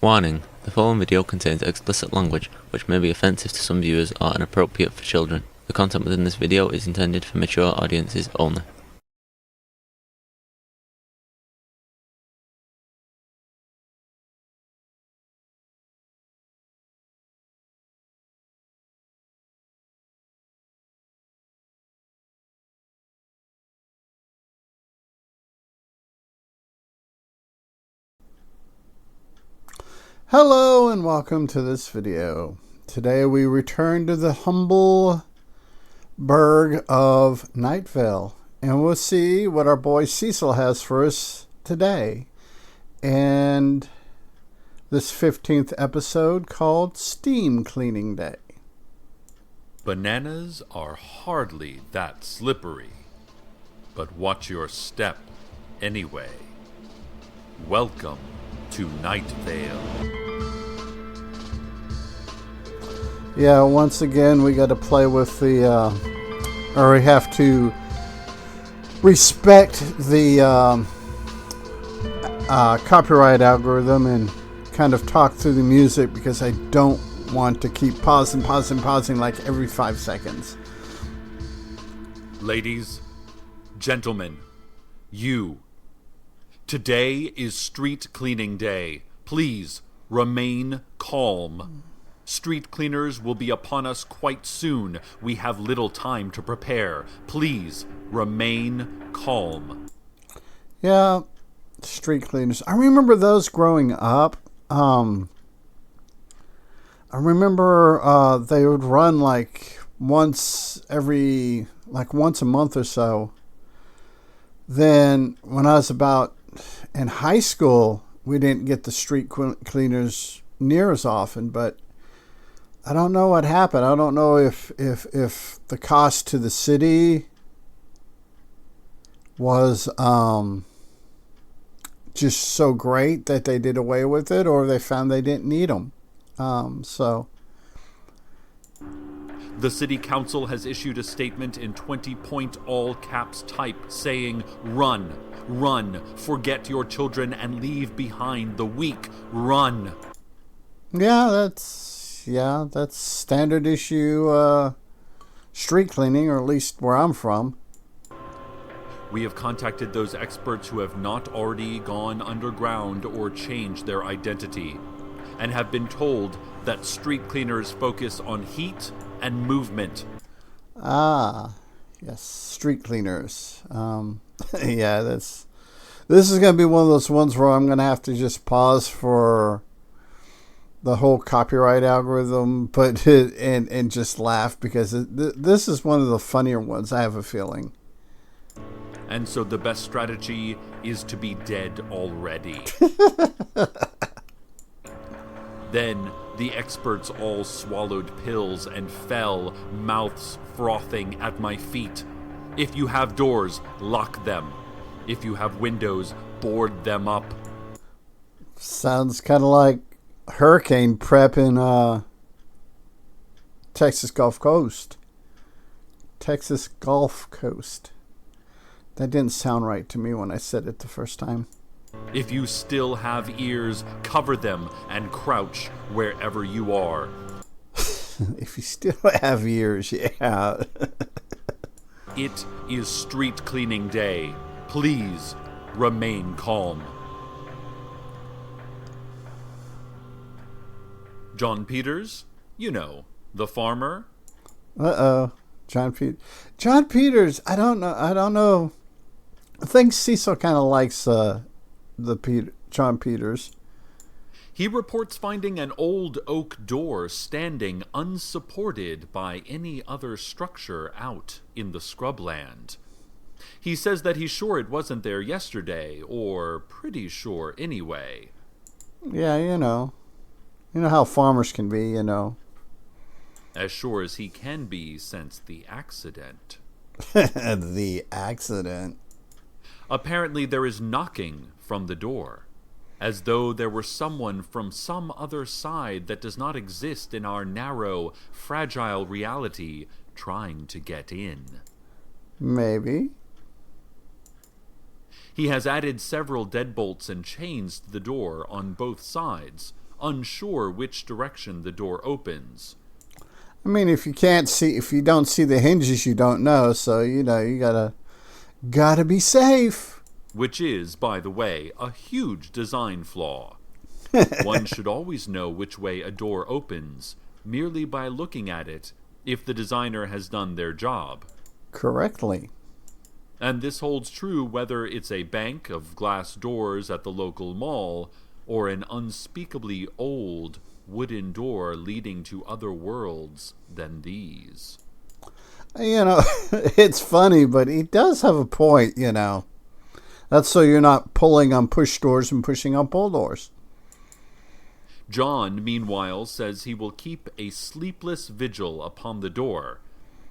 Warning: the following video contains explicit language, which may be offensive to some viewers or inappropriate for children. The content within this video is intended for mature audiences only. Hello and welcome to this video. Today we return to the humble burg of Night Vale, and we'll see what our boy Cecil has for us today. And this 15th episode called Steam Cleaning Day. Bananas are hardly that slippery, but watch your step anyway. Welcome to Night Vale. Yeah, once again we got to play with the, or we have to respect the copyright algorithm and kind of talk through the music because I don't want to keep pausing like every 5 seconds. Ladies, gentlemen, today is street cleaning day. Please remain calm. Street cleaners will be upon us quite soon. We have little time to prepare. Please remain calm. Yeah, street cleaners. I remember those growing up. I remember they would run like once a month or so. Then when I was about in high school, we didn't get the street cleaners near as often, but I don't know what happened. I don't know if the cost to the city was just so great that they did away with it, or they found they didn't need them. The City Council has issued a statement in 20-point all caps type saying, "Run, run, forget your children and leave behind the weak. Run." Yeah, that's standard issue street cleaning, or at least where I'm from. We have contacted those experts who have not already gone underground or changed their identity, and have been told that street cleaners focus on heat and movement. Ah, yes, street cleaners. Yeah, this is going to be one of those ones where I'm going to have to just pause for the whole copyright algorithm, but and just laugh because this is one of the funnier ones, I have a feeling. And so the best strategy is to be dead already. Then the experts all swallowed pills and fell, mouths frothing at my feet. If you have doors, lock them. If you have windows, board them up. Sounds kind of like hurricane prep in Texas Gulf Coast. That didn't sound right to me when I said it the first time. If you still have ears, cover them and crouch wherever you are. If you still have ears, yeah. It is street cleaning day. Please remain calm. John Peters, you know, the farmer. Uh-oh. John Peters, I don't know. I think Cecil kind of likes John Peters. He reports finding an old oak door standing unsupported by any other structure out in the scrubland. He says that he's sure it wasn't there yesterday, or pretty sure anyway. Yeah, you know how farmers can be, As sure as he can be since the accident. The accident. Apparently there is knocking from the door, as though there were someone from some other side that does not exist in our narrow, fragile reality trying to get in. Maybe. He has added several deadbolts and chains to the door on both sides, unsure which direction the door opens. I mean, if you don't see the hinges, you don't know. So, you gotta be safe. Which is, by the way, a huge design flaw. One should always know which way a door opens, merely by looking at it, if the designer has done their job correctly. And this holds true whether it's a bank of glass doors at the local mall or an unspeakably old wooden door leading to other worlds than these. It's funny, but he does have a point, That's so you're not pulling on push doors and pushing on pull doors. John, meanwhile, says he will keep a sleepless vigil upon the door,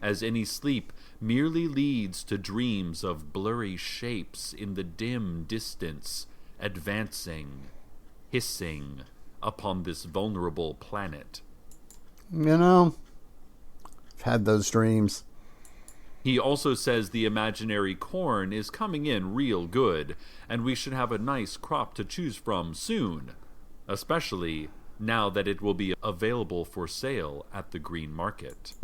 as any sleep merely leads to dreams of blurry shapes in the dim distance, advancing, hissing upon this vulnerable planet. I've had those dreams. He also says the imaginary corn is coming in real good, and we should have a nice crop to choose from soon, especially now that it will be available for sale at the green market.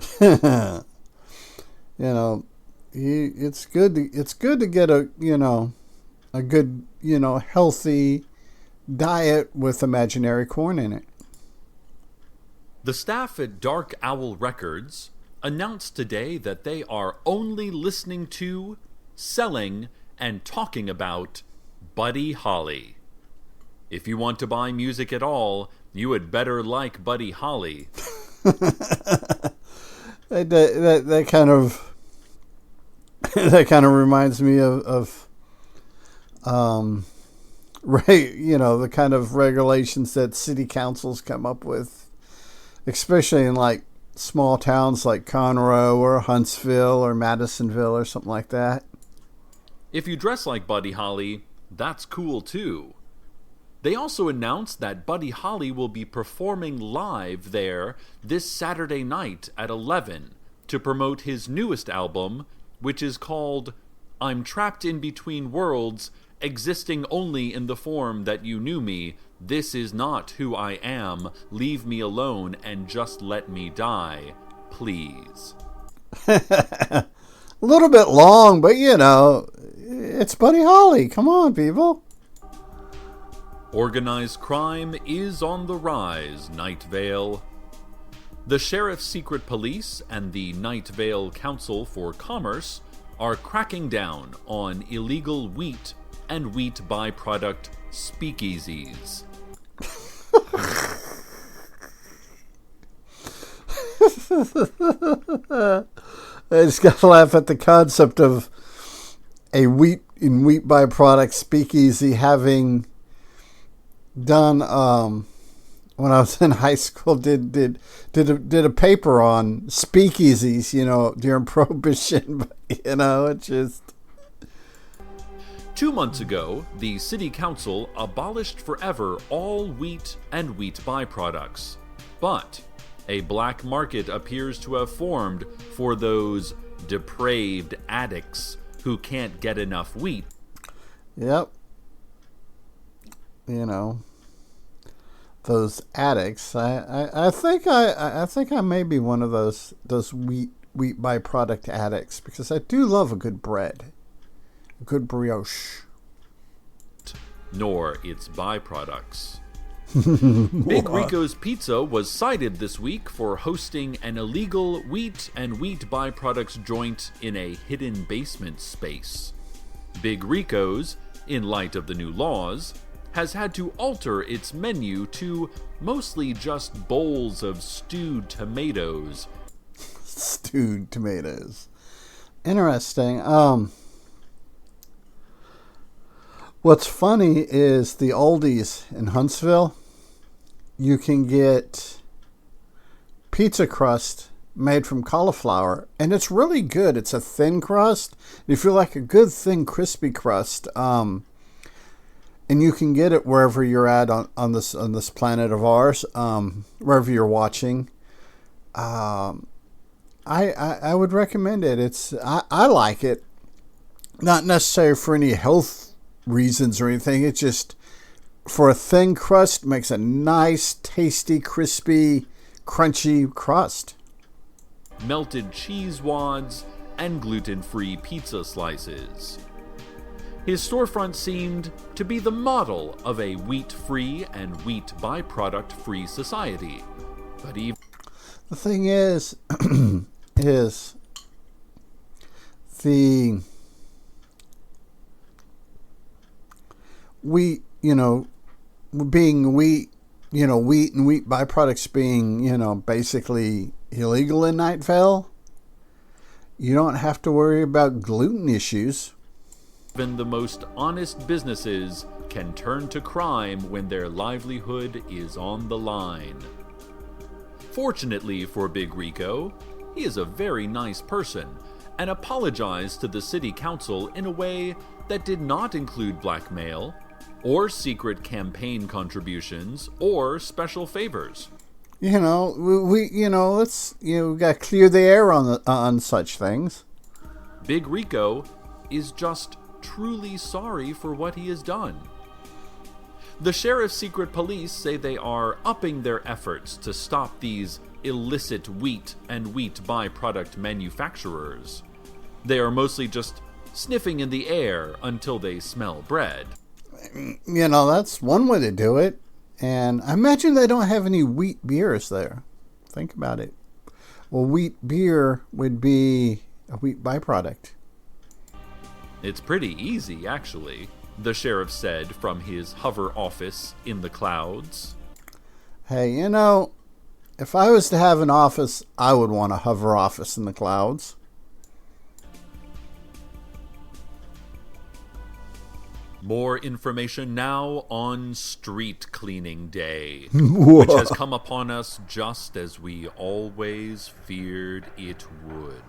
It's good to get a good, healthy diet with imaginary corn in it. The staff at Dark Owl Records announced today that they are only listening to, selling, and talking about Buddy Holly. If you want to buy music at all, you had better like Buddy Holly. That kind of reminds me of the kind of regulations that city councils come up with, especially in like small towns like Conroe or Huntsville or Madisonville or something like that. If you dress like Buddy Holly, that's cool too. They also announced that Buddy Holly will be performing live there this Saturday night at 11 to promote his newest album, which is called I'm Trapped in Between Worlds, Existing Only in the Form That You Knew Me. This is not who I am. Leave me alone and just let me die, please. A little bit long, but it's Buddy Holly. Come on, people. Organized crime is on the rise, Night Vale. The Sheriff's Secret Police and the Night Vale Council for Commerce are cracking down on illegal wheat and wheat byproduct speakeasies. I just gotta laugh at the concept of a wheat byproduct speakeasy having done when I was in high school did a paper on speakeasies during Prohibition, but it just 2 months ago, the City Council abolished forever all wheat and wheat byproducts. But a black market appears to have formed for those depraved addicts who can't get enough wheat. Yep. Those addicts. I think I may be one of those wheat byproduct addicts, because I do love a good bread. A good brioche. Nor its byproducts. Big Rico's Pizza was cited this week for hosting an illegal wheat and wheat byproducts joint in a hidden basement space. Big Rico's, in light of the new laws, has had to alter its menu to mostly just bowls of stewed tomatoes. Stewed tomatoes. Interesting. What's funny is the oldies in Huntsville, you can get pizza crust made from cauliflower, and it's really good. It's a thin crust. If you like a good, thin, crispy crust, and you can get it wherever you're at on this planet of ours, wherever you're watching. I would recommend it. I like it, not necessarily for any health reasons or anything. It's just for a thin crust, makes a nice, tasty, crispy, crunchy crust. Melted cheese wads, and gluten-free pizza slices. His storefront seemed to be the model of a wheat-free and wheat byproduct-free society. But even the thing is the wheat, being wheat, wheat and wheat byproducts being, basically illegal in Night Vale, you don't have to worry about gluten issues. Even the most honest businesses can turn to crime when their livelihood is on the line. Fortunately for Big Rico, he is a very nice person and apologized to the city council in a way that did not include blackmail or secret campaign contributions or special favors. We let's we got to clear the air on such things. Big Rico is just truly sorry for what he has done. The sheriff's secret police say they are upping their efforts to stop these illicit wheat and wheat byproduct manufacturers. They are mostly just sniffing in the air until they smell bread. That's one way to do it. And I imagine they don't have any wheat beers there. Think about it. Well, wheat beer would be a wheat byproduct. It's pretty easy, actually, the sheriff said from his hover office in the clouds. Hey, if I was to have an office, I would want a hover office in the clouds. More information now on Street Cleaning Day, which has come upon us just as we always feared it would.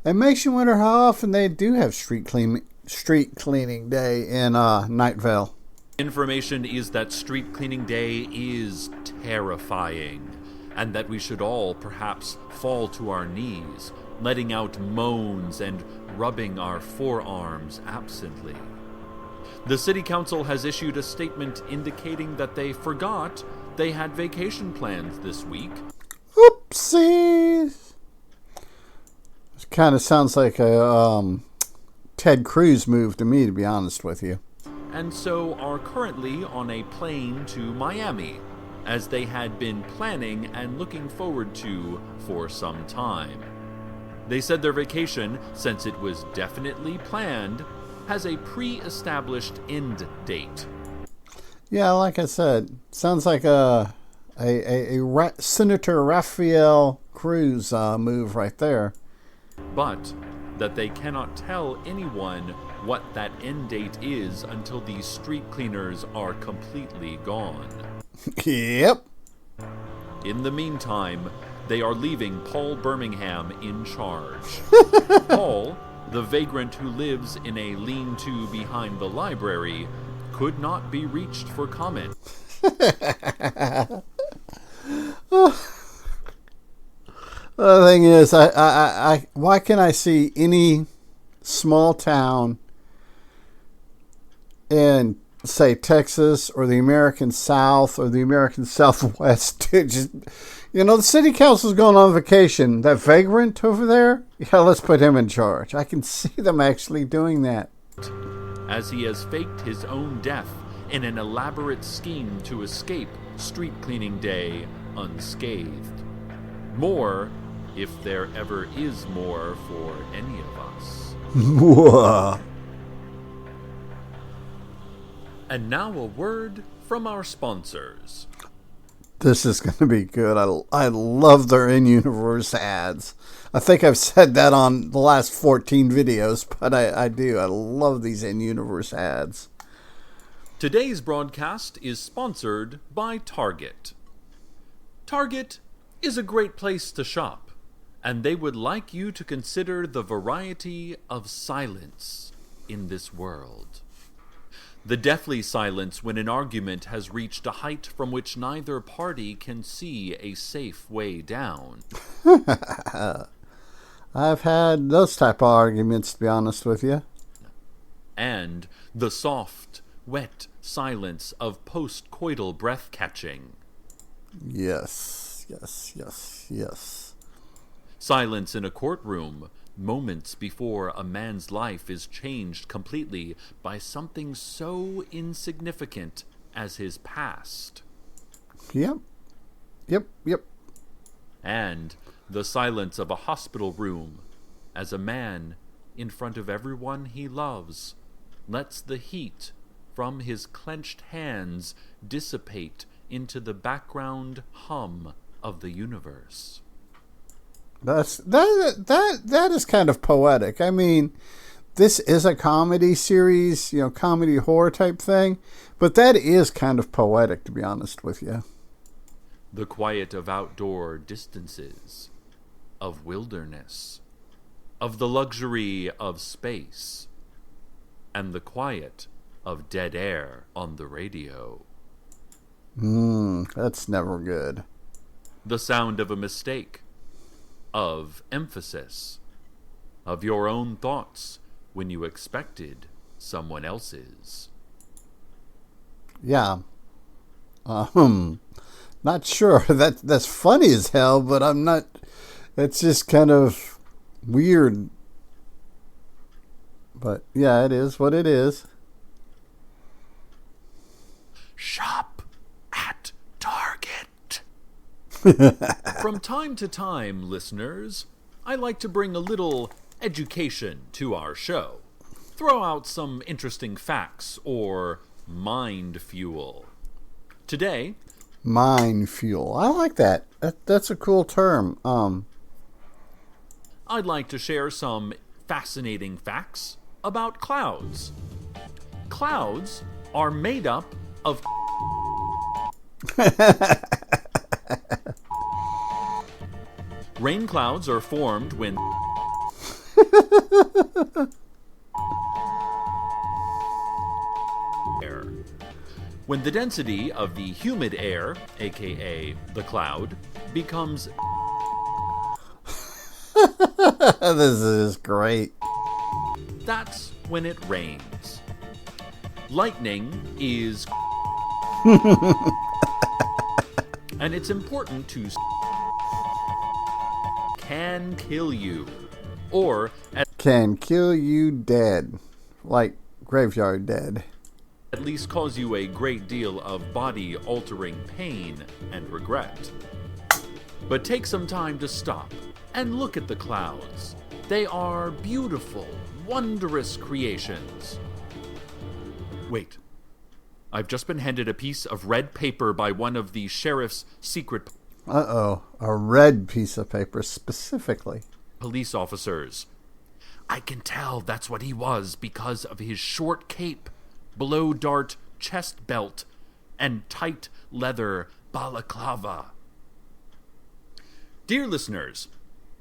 It makes you wonder how often they do have street cleaning day in Night Vale. Information is that Street Cleaning Day is terrifying, and that we should all perhaps fall to our knees, letting out moans and rubbing our forearms absently. The city council has issued a statement indicating that they forgot they had vacation plans this week. Oopsies! This kind of sounds like a Ted Cruz move to me, to be honest with you. And so are currently on a plane to Miami, as they had been planning and looking forward to for some time. They said their vacation, since it was definitely planned, has a pre-established end date. Yeah, like I said, sounds like a Senator Rafael Cruz move right there. But that they cannot tell anyone what that end date is until these street cleaners are completely gone. Yep. In the meantime, they are leaving Paul Birmingham in charge. Paul, the vagrant who lives in a lean-to behind the library, could not be reached for comment. The thing is, I why can't I see any small town in, say, Texas or the American South or the American Southwest? The city council's going on vacation. That vagrant over there, yeah, let's put him in charge. I can see them actually doing that. As he has faked his own death in an elaborate scheme to escape Street Cleaning Day unscathed. More, if there ever is more for any of us. And now a word from our sponsors. This is going to be good. I love their in-universe ads. I think I've said that on the last 14 videos, but I do. I love these in-universe ads. Today's broadcast is sponsored by Target. Target is a great place to shop, and they would like you to consider the variety of silence in this world. The deathly silence when an argument has reached a height from which neither party can see a safe way down. I've had those type of arguments, to be honest with you. And the soft, wet silence of post-coital breath-catching. Yes, yes, yes, yes. Silence in a courtroom, moments before a man's life is changed completely by something so insignificant as his past. Yep. Yep, yep. And the silence of a hospital room as a man, in front of everyone he loves, lets the heat from his clenched hands dissipate into the background hum of the universe. That is kind of poetic. I mean, this is a comedy series, comedy horror type thing, but that is kind of poetic, to be honest with you. The quiet of outdoor distances, of wilderness, of the luxury of space, and the quiet of dead air on the radio. That's never good. The sound of a mistake, of emphasis, of your own thoughts when you expected someone else's. Yeah. Not sure. That's funny as hell, but I'm not. It's just kind of weird. But yeah, it is what it is. Shop at Target. From time to time, listeners, I like to bring a little education to our show. Throw out some interesting facts or mind fuel. Today, mind fuel. I like that. That's a cool term. I'd like to share some fascinating facts about clouds. Clouds are made up of rain clouds are formed when air. When the density of the humid air, aka the cloud, becomes this is great. That's when it rains. Lightning is and it's important to can kill you, or can kill you dead, like graveyard dead. At least cause you a great deal of body-altering pain and regret. But take some time to stop and look at the clouds. They are beautiful, wondrous creations. Wait. I've just been handed a piece of red paper by one of the sheriff's secret a red piece of paper specifically. Police officers. I can tell that's what he was because of his short cape, below dart chest belt, and tight leather balaclava. Dear listeners,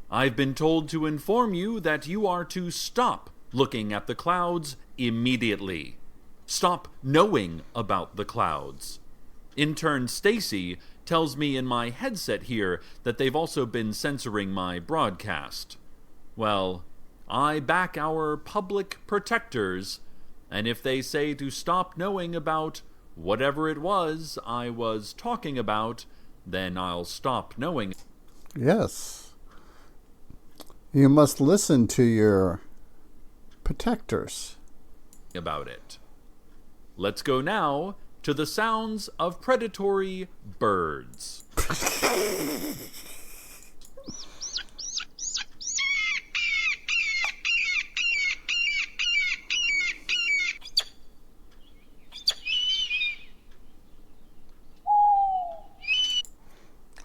I've been told to inform you that you are to stop looking at the clouds immediately. Stop knowing about the clouds. Intern Stacy tells me in my headset here that they've also been censoring my broadcast. Well, I back our public protectors, and if they say to stop knowing about whatever it was I was talking about, then I'll stop knowing. Yes. You must listen to your protectors About it. Let's go now to the sounds of predatory birds.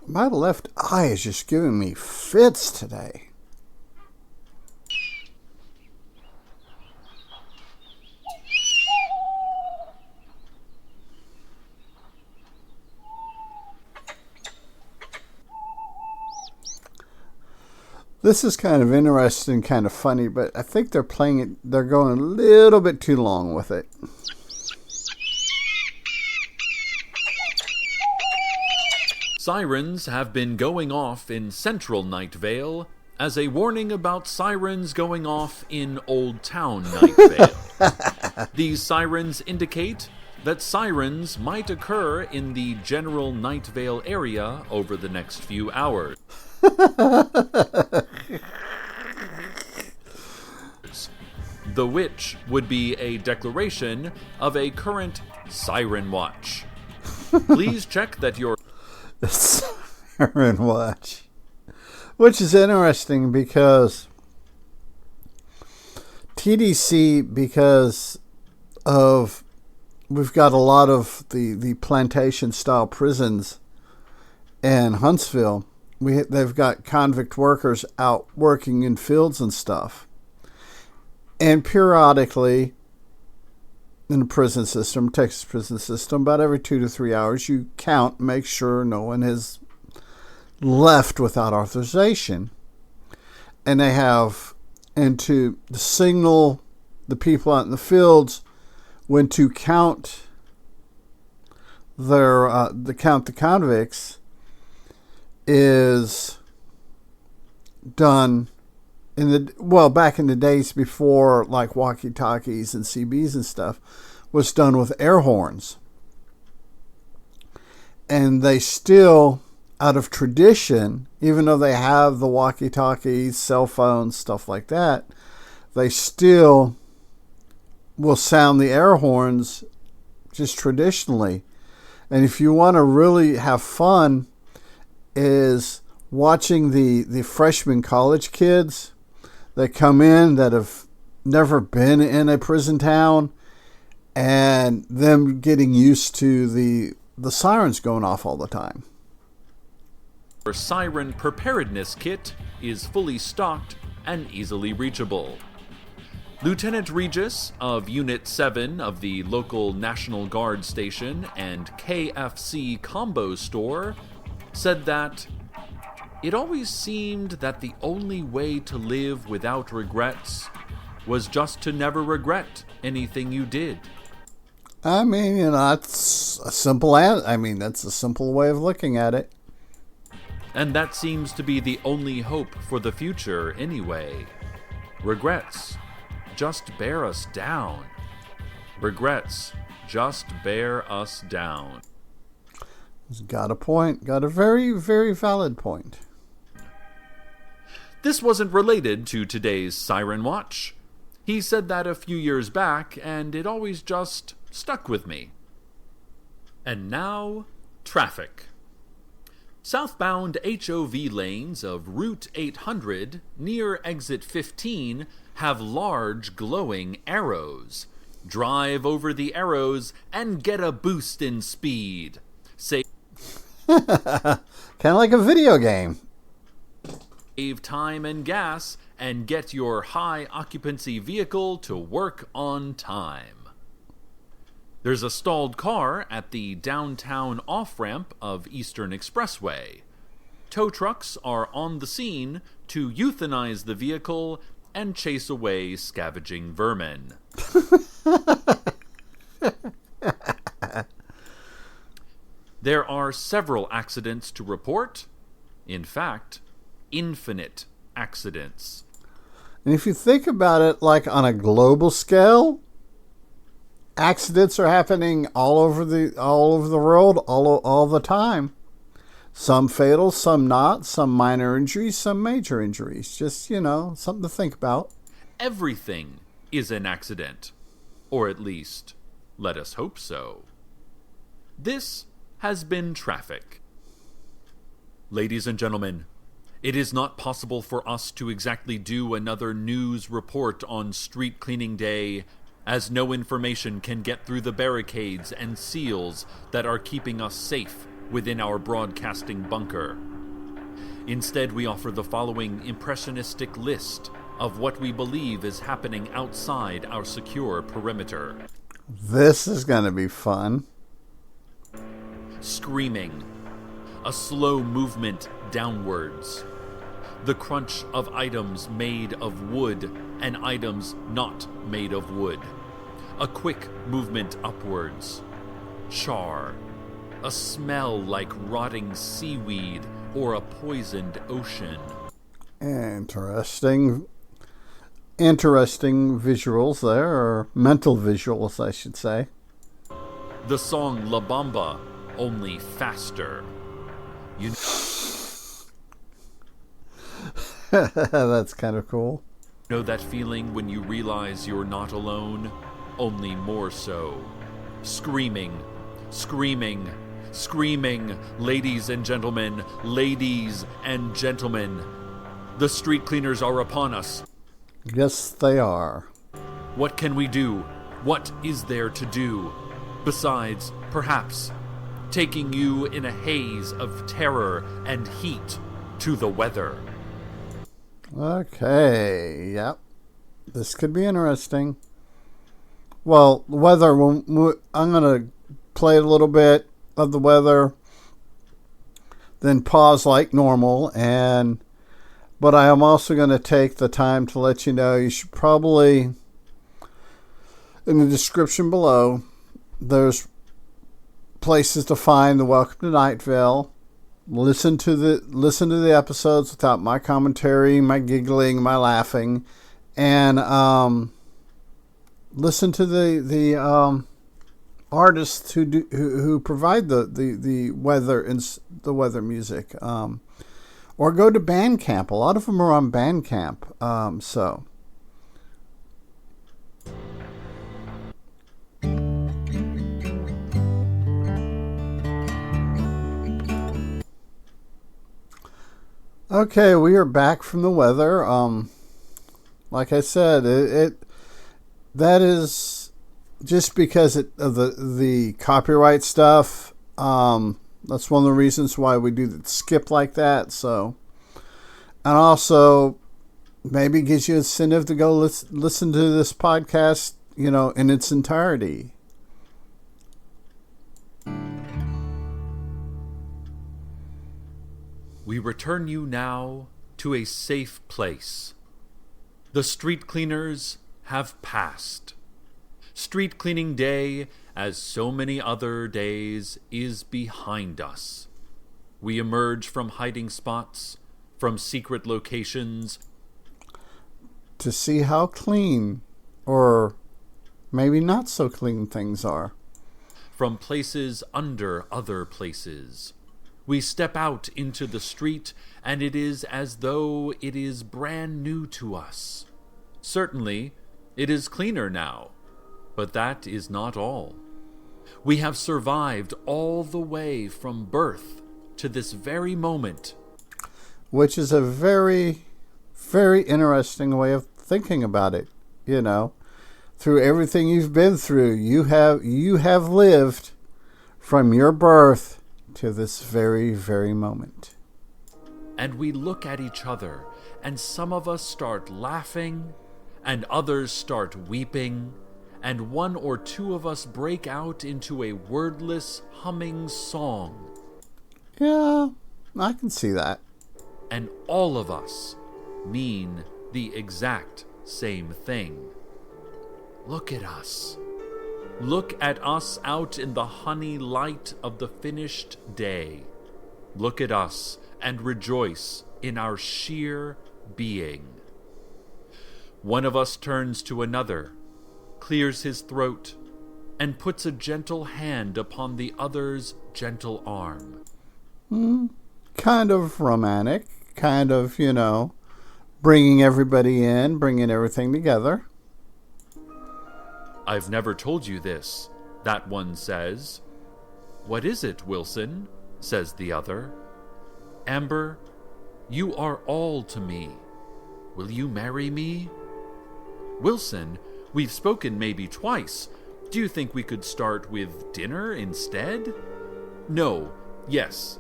My left eye is just giving me fits today. This is kind of interesting, kind of funny, but I think they're going a little bit too long with it. Sirens have been going off in central Night Vale as a warning about sirens going off in Old Town Night Vale. These sirens indicate that sirens might occur in the general Night Vale area over the next few hours. The which would be a declaration of a current siren watch. Please check that your siren watch. Which is interesting because TDC, because of we've got a lot of the plantation style prisons in Huntsville. They've got convict workers out working in fields and stuff. And periodically in the prison system, Texas prison system, about every 2 to 3 hours, you count, make sure no one has left without authorization. And they have, and to signal the people out in the fields when to count the convicts is done back in the days before like walkie-talkies and CBs and stuff, was done with air horns. And they still, out of tradition, even though they have the walkie-talkies, cell phones, stuff like that, they still will sound the air horns just traditionally. And if you want to really have fun, is watching the freshman college kids that come in that have never been in a prison town, and them getting used to the sirens going off all the time. Our siren preparedness kit is fully stocked and easily reachable. Lieutenant Regis of Unit 7 of the local National Guard station and KFC combo store said that it always seemed that the only way to live without regrets was just to never regret anything you did. I mean, that's a simple that's a simple way of looking at it. And that seems to be the only hope for the future anyway. Regrets just bear us down. Regrets just bear us down. He's got a point. Got a very, very valid point. This wasn't related to today's Siren Watch. He said that a few years back, and it always just stuck with me. And now, traffic. Southbound HOV lanes of Route 800 near Exit 15 have large glowing arrows. Drive over the arrows and get a boost in speed. Kind of like a video game. Save time and gas and get your high occupancy vehicle to work on time. There's a stalled car at the downtown off-ramp of Eastern Expressway. Tow trucks are on the scene to euthanize the vehicle and chase away scavenging vermin. There are several accidents to report. In fact, infinite accidents. And if you think about it, like on a global scale, accidents are happening all over the world, all the time. Some fatal, some not, some minor injuries, some major injuries. Just, something to think about. Everything is an accident. Or at least, let us hope so. This has been Traffic. Ladies and gentlemen, it is not possible for us to exactly do another news report on Street Cleaning Day, as no information can get through the barricades and seals that are keeping us safe within our broadcasting bunker. Instead, we offer the following impressionistic list of what we believe is happening outside our secure perimeter. This is going to be fun. Screaming. A slow movement downwards. The crunch of items made of wood and items not made of wood. A quick movement upwards. Char. A smell like rotting seaweed or a poisoned ocean. Interesting. interesting visuals there, or mental visuals, I should say. The song La Bamba, only faster. You That's kind of cool. know that feeling when you realize you're not alone? Only more so. Screaming, screaming, screaming. Ladies and gentlemen, ladies and gentlemen. The street cleaners are upon us. Yes, they are. What can we do? What is there to do? Besides, perhaps, taking you in a haze of terror and heat to the weather. Okay, yep. This could be interesting. Well, the weather, I'm going to play a little bit of the weather, then pause like normal, but I am also going to take the time to let you know you should probably, in the description below, there's places to find the Welcome to Night Vale. Listen to the episodes without my commentary, my giggling, my laughing, and listen to the artists who provide the weather and the weather music, or go to Bandcamp. A lot of them are on Bandcamp. So. Okay, we are back from the weather. Like I said, that is just because of the copyright stuff. That's one of the reasons why we do the skip like that. So, and also maybe gives you an incentive to go listen to this podcast, in its entirety. We return you now to a safe place. The street cleaners have passed. Street cleaning day, as so many other days, is behind us. We emerge from hiding spots, from secret locations, to see how clean, or maybe not so clean, things are. From places under other places. We step out into the street, and it is as though it is brand new to us. Certainly, it is cleaner now, but that is not all. We have survived all the way from birth to this very moment. Which is a very, very interesting way of thinking about it. Through everything you've been through, you have lived from your birth to this very, very moment. And we look at each other, and some of us start laughing, and others start weeping, and one or two of us break out into a wordless, humming song. Yeah, I can see that. And all of us mean the exact same thing. Look at us. Look at us out in the honey light of the finished day. Look at us and rejoice in our sheer being. One of us turns to another, clears his throat, and puts a gentle hand upon the other's gentle arm. Kind of romantic, kind of, bringing everybody in, bringing everything together. I've never told you this, that one says. What is it, Wilson? Says the other. Amber, you are all to me. Will you marry me? Wilson, we've spoken maybe twice. Do you think we could start with dinner instead? No, yes.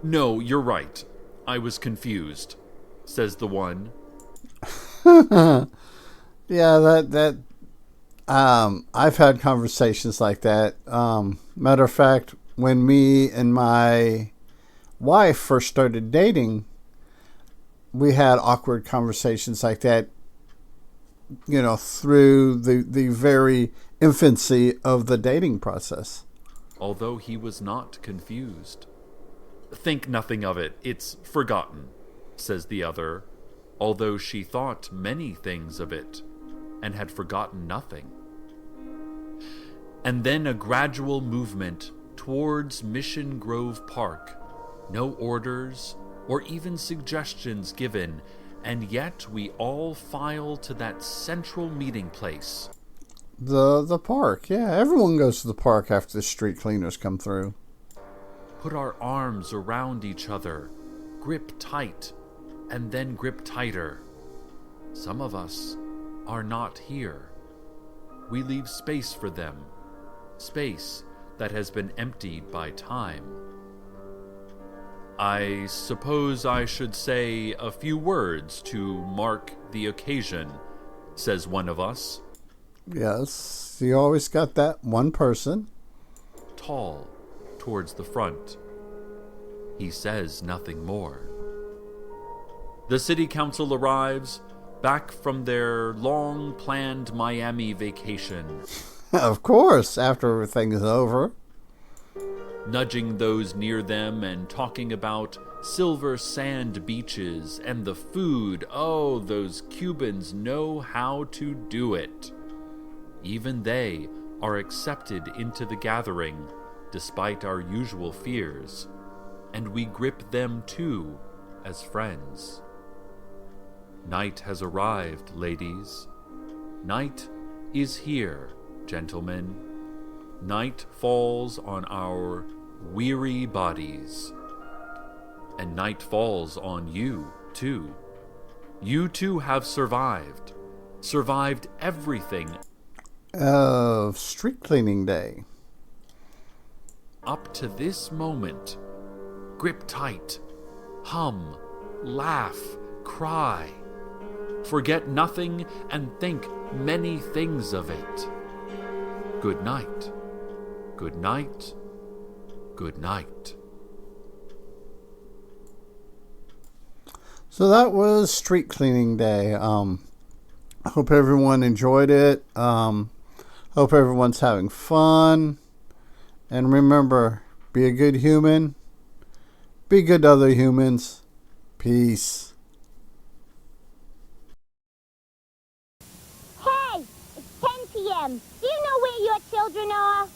No, you're right. I was confused, says the one. Yeah, I've had conversations like that. Matter of fact, when me and my wife first started dating, we had awkward conversations like that, through the very infancy of the dating process. Although he was not confused. Think nothing of it. It's forgotten, says the other. although she thought many things of it and had forgotten nothing. And then a gradual movement towards Mission Grove Park. No orders or even suggestions given, and yet we all file to that central meeting place. The park, yeah. Everyone goes to the park after the street cleaners come through. Put our arms around each other, grip tight, and then grip tighter. Some of us are not here. We leave space for them, space that has been emptied by time. I suppose I should say a few words to mark the occasion, says one of us. Yes, you always got that one person. Tall, towards the front. He says nothing more. The city council arrives, back from their long-planned Miami vacation. Of course, after everything is over. Nudging those near them and talking about silver sand beaches and the food. Oh, those Cubans know how to do it. Even they are accepted into the gathering, despite our usual fears, and we grip them too as friends. Night has arrived, ladies. Night is here, gentlemen. Night falls on our weary bodies. And night falls on you, too. You too have survived. Survived everything. Street cleaning day. Up to this moment. Grip tight. Hum. Laugh. Cry. Forget nothing and think many things of it. Good night. Good night. Good night. So that was street cleaning day. I hope everyone enjoyed it. Hope everyone's having fun. And remember, be a good human. Be good to other humans. Peace. Hey, it's 10 p.m. Do you know where your children are?